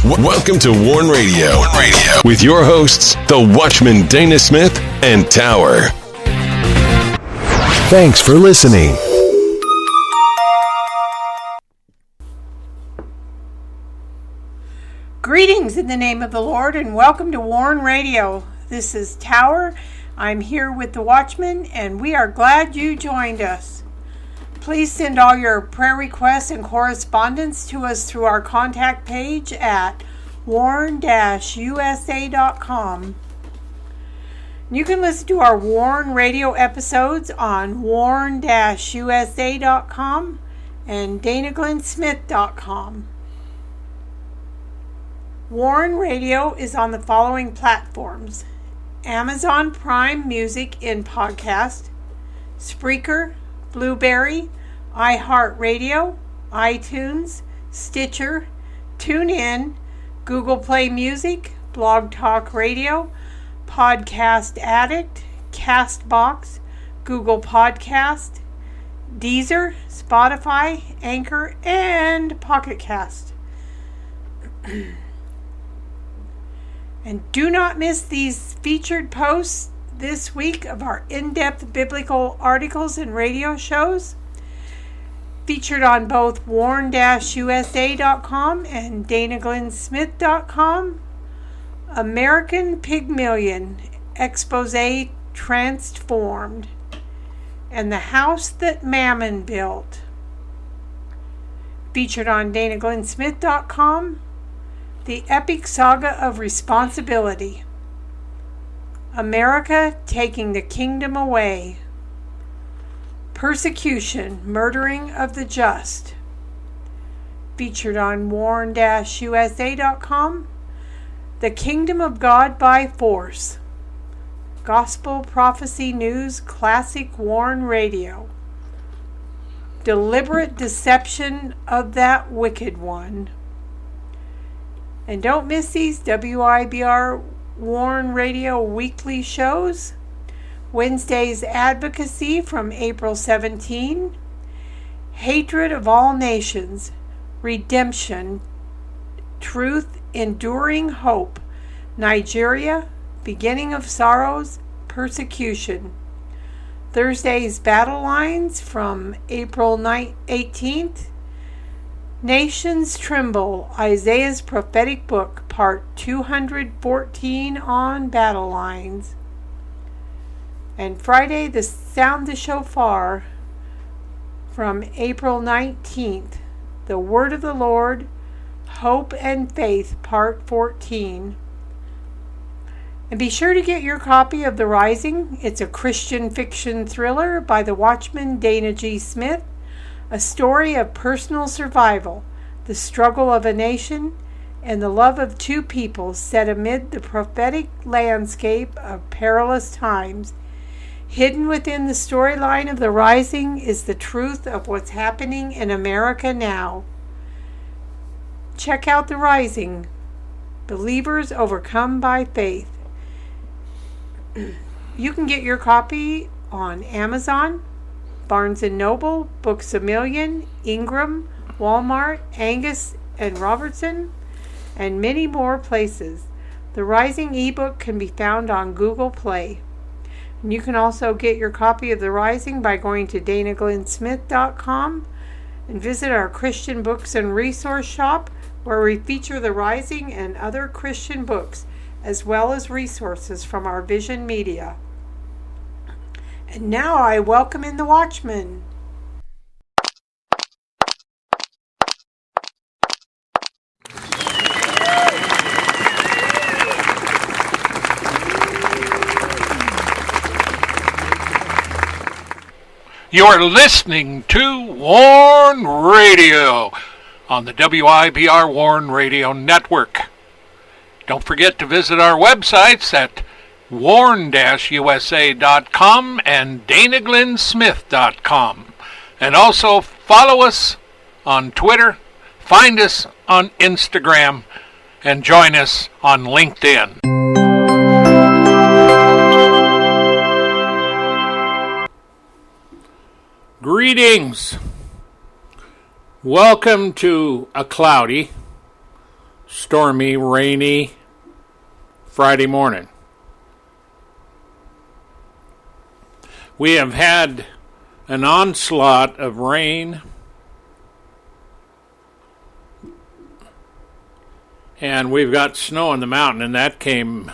Welcome to Warn Radio with your hosts, the Watchman Dana Smith and Tower. Thanks for listening. Greetings in the name of the Lord and welcome to Warn Radio. This is Tower. I'm here with the Watchman and we are glad you joined us. Please send all your prayer requests and correspondence to us through our contact page at warn-usa.com. You can listen to our Warn Radio episodes on warn-usa.com and danaglennsmith.com. Warn Radio is on the following platforms: Amazon Prime Music in podcast, Spreaker, Blueberry, iHeartRadio, iTunes, Stitcher, TuneIn, Google Play Music, Blog Talk Radio, Podcast Addict, Castbox, Google Podcast, Deezer, Spotify, Anchor, and Pocket Cast. And do not miss these featured posts this week of our in-depth biblical articles and radio shows featured on both warn-usa.com and danaglennsmith.com. American Pygmalion Expose Transformed and The House That Mammon Built featured on danaglennsmith.com. The Epic Saga of Responsibility, America Taking the Kingdom Away, Persecution, Murdering of the Just, featured on warn-usa.com. The Kingdom of God by Force, Gospel Prophecy News Classic Warn Radio, Deliberate Deception of That Wicked One. And don't miss these WIBR Warn Radio weekly shows. Wednesday's Advocacy from April 17. Hatred of All Nations. Redemption. Truth. Enduring Hope. Nigeria. Beginning of Sorrows. Persecution. Thursday's Battle Lines from April 18th. Nations Tremble, Isaiah's Prophetic Book, Part 214 on Battle Lines. And Friday, the Sound the Shofar from April 19th, The Word of the Lord, Hope and Faith, Part 14. And be sure to get your copy of The Rising. It's a Christian fiction thriller by the Watchman Dana G. Smith. A story of personal survival, the struggle of a nation, and the love of two people set amid the prophetic landscape of perilous times. Hidden within the storyline of The Rising is the truth of what's happening in America now. Check out The Rising, Believers Overcome by Faith. You can get your copy on Amazon, Barnes & Noble, Books A Million, Ingram, Walmart, Angus and Robertson, and many more places. The Rising ebook can be found on Google Play. And you can also get your copy of The Rising by going to danaglennsmith.com and visit our Christian Books and Resource Shop, where we feature The Rising and other Christian books, as well as resources from our Vision Media. And now I welcome in the Watchman. You're listening to Warn Radio on the WIBR Warn Radio Network. Don't forget to visit our websites at warn-usa.com and danaglennsmith.com. And also follow us on Twitter, find us on Instagram, and join us on LinkedIn. Greetings. Welcome to a cloudy, stormy, rainy Friday morning. We have had an onslaught of rain, and we've got snow on the mountain, and that came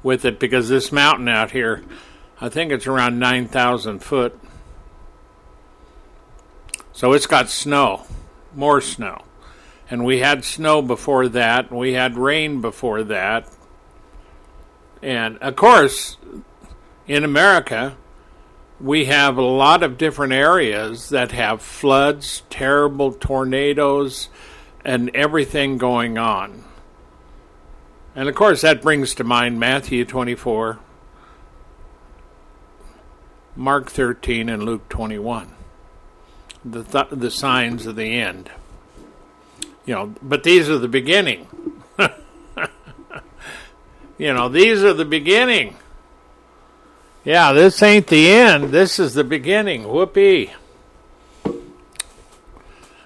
with it because this mountain out here, I think it's around 9,000 foot. So it's got snow, more snow. And we had snow before that, and we had rain before that. And, of course, in America, we have a lot of different areas that have floods, terrible tornadoes, and everything going on. And, of course, that brings to mind Matthew 24, Mark 13, and Luke 21. The signs of the end. But these are the beginning. These are the beginning. Yeah, this ain't the end. This is the beginning. Whoopee.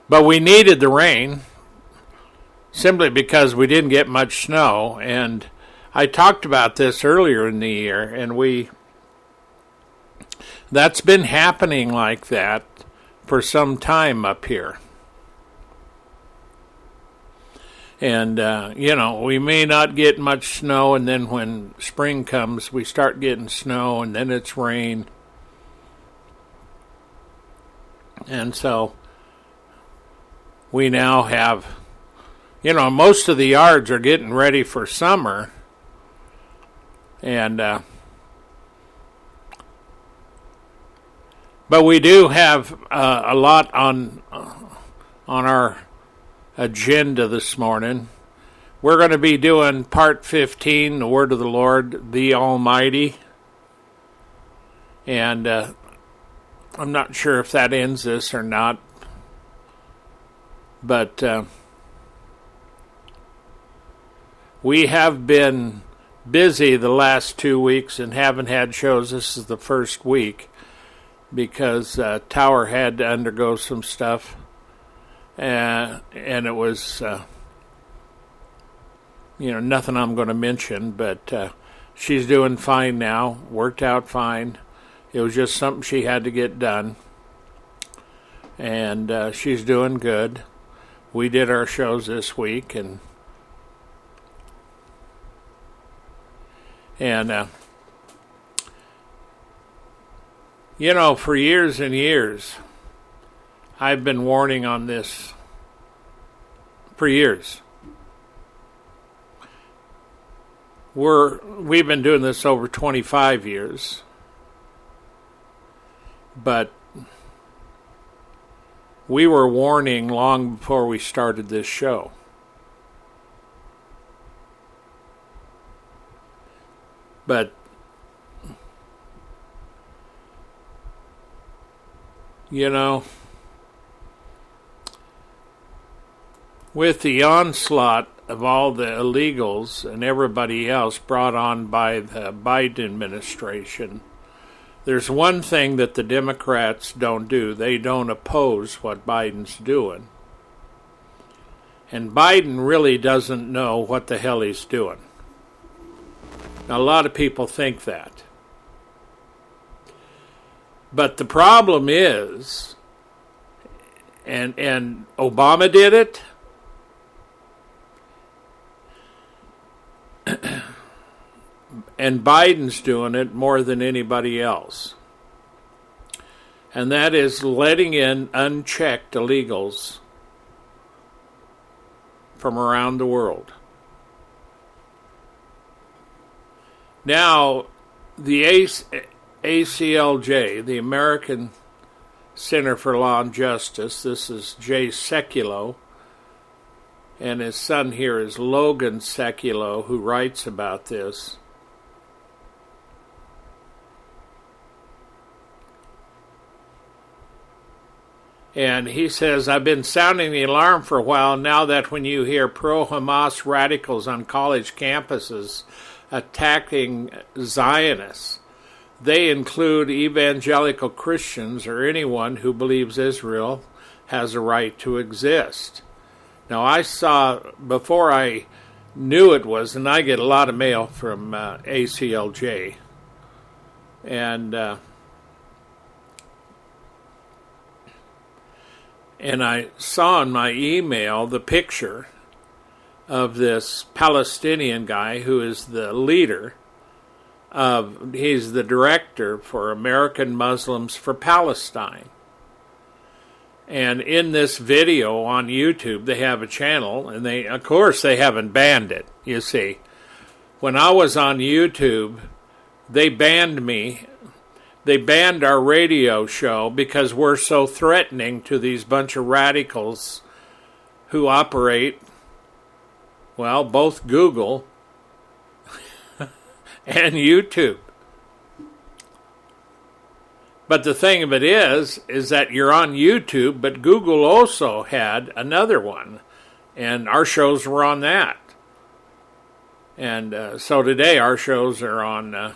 But we needed the rain simply because we didn't get much snow. And I talked about this earlier in the year, and that's been happening like that for some time up here. And, we may not get much snow, and then when spring comes, we start getting snow, and then it's rain. And so we now have, most of the yards are getting ready for summer. And, but we do have a lot on our agenda this morning. We're going to be doing part 15, the Word of the Lord, the Almighty. And I'm not sure if that ends this or not. But we have been busy the last 2 weeks and haven't had shows. This is the first week because Tower had to undergo some stuff. And it was, nothing I'm going to mention, but she's doing fine now, worked out fine. It was just something she had to get done, and she's doing good. We did our shows this week, and for years and years, I've been warning on this for years. We've been doing this over 25 years. But we were warning long before we started this show. But with the onslaught of all the illegals and everybody else brought on by the Biden administration, there's one thing that the Democrats don't do. They don't oppose what Biden's doing. And Biden really doesn't know what the hell he's doing. Now, a lot of people think that. But the problem is, and Obama did it, and Biden's doing it more than anybody else. And that is letting in unchecked illegals from around the world. Now, the ACLJ, the American Center for Law and Justice, this is Jay Sekulow, and his son here is Logan Sekulow, who writes about this. And he says, I've been sounding the alarm for a while now that when you hear pro-Hamas radicals on college campuses attacking Zionists, they include evangelical Christians or anyone who believes Israel has a right to exist. Now, I saw, before I knew it was, and I get a lot of mail from ACLJ, and I saw in my email the picture of this Palestinian guy who is the leader he's the director for American Muslims for Palestine. And in this video on YouTube, they have a channel, and of course, they haven't banned it, you see. When I was on YouTube, they banned me. They banned our radio show because we're so threatening to these bunch of radicals who operate, well, both Google and YouTube. But the thing of it is that you're on YouTube, but Google also had another one, and our shows were on that. And so today our shows are on a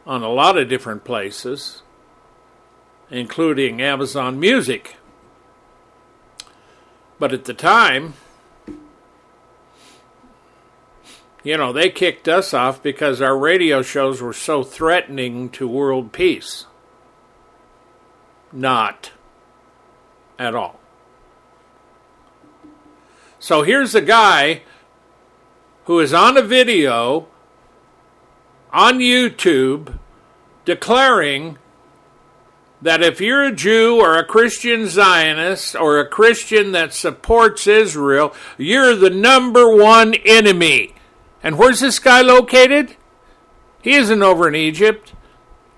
lot of different places, including Amazon Music. But at the time, they kicked us off because our radio shows were so threatening to world peace. Not at all. So here's a guy who is on a video on YouTube declaring that if you're a Jew or a Christian Zionist or a Christian that supports Israel, you're the number one enemy. And where's this guy located? He isn't over in Egypt.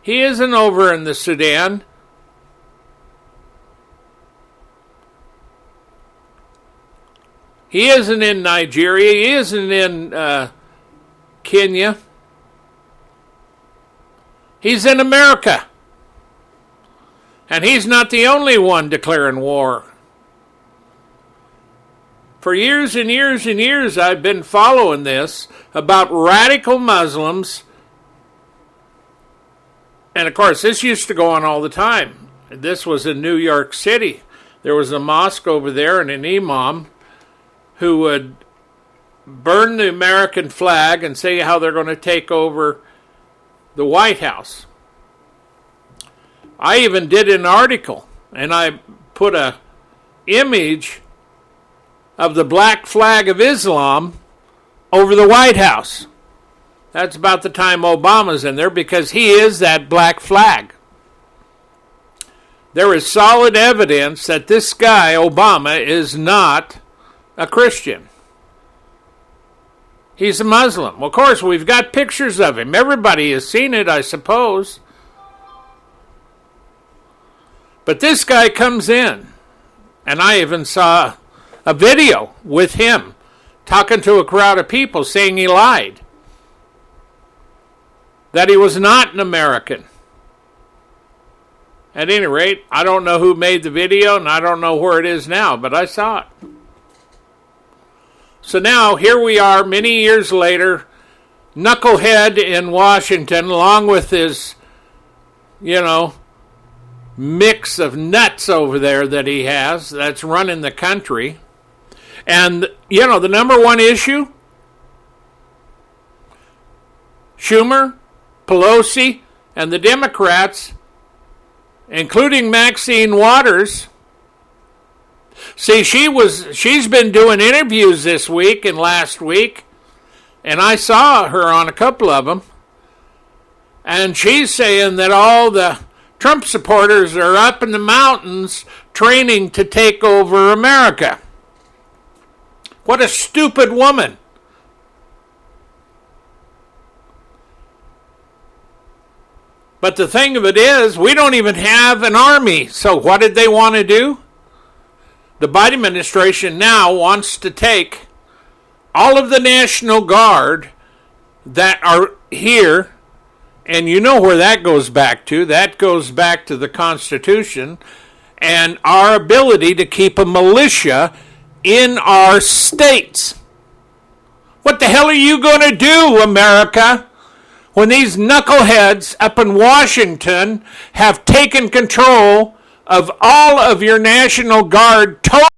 He isn't over in the Sudan. He isn't in Nigeria. He isn't in Kenya. He's in America. And he's not the only one declaring war. For years and years and years, I've been following this about radical Muslims. And of course, this used to go on all the time. This was in New York City. There was a mosque over there and an imam who would burn the American flag and say how they're going to take over the White House. I even did an article, and I put a image of the black flag of Islam over the White House. That's about the time Obama's in there, because he is that black flag. There is solid evidence that this guy, Obama, is not a Christian. He's a Muslim. Well, of course, we've got pictures of him. Everybody has seen it, I suppose. But this guy comes in, and I even saw a video with him talking to a crowd of people saying he lied, that he was not an American. At any rate, I don't know who made the video, and I don't know where it is now, but I saw it. So now, here we are, many years later, knucklehead in Washington, along with his, mix of nuts over there that he has, that's running the country. And, the number one issue, Schumer, Pelosi, and the Democrats, including Maxine Waters. See, she's been doing interviews this week and last week, and I saw her on a couple of them, and she's saying that all the Trump supporters are up in the mountains training to take over America. What a stupid woman. But the thing of it is, we don't even have an army. So what did they want to do? The Biden administration now wants to take all of the National Guard that are here, and you know where that goes back to. That goes back to the Constitution and our ability to keep a militia in our states. What the hell are you going to do, America, when these knuckleheads up in Washington have taken control of all of your National Guard total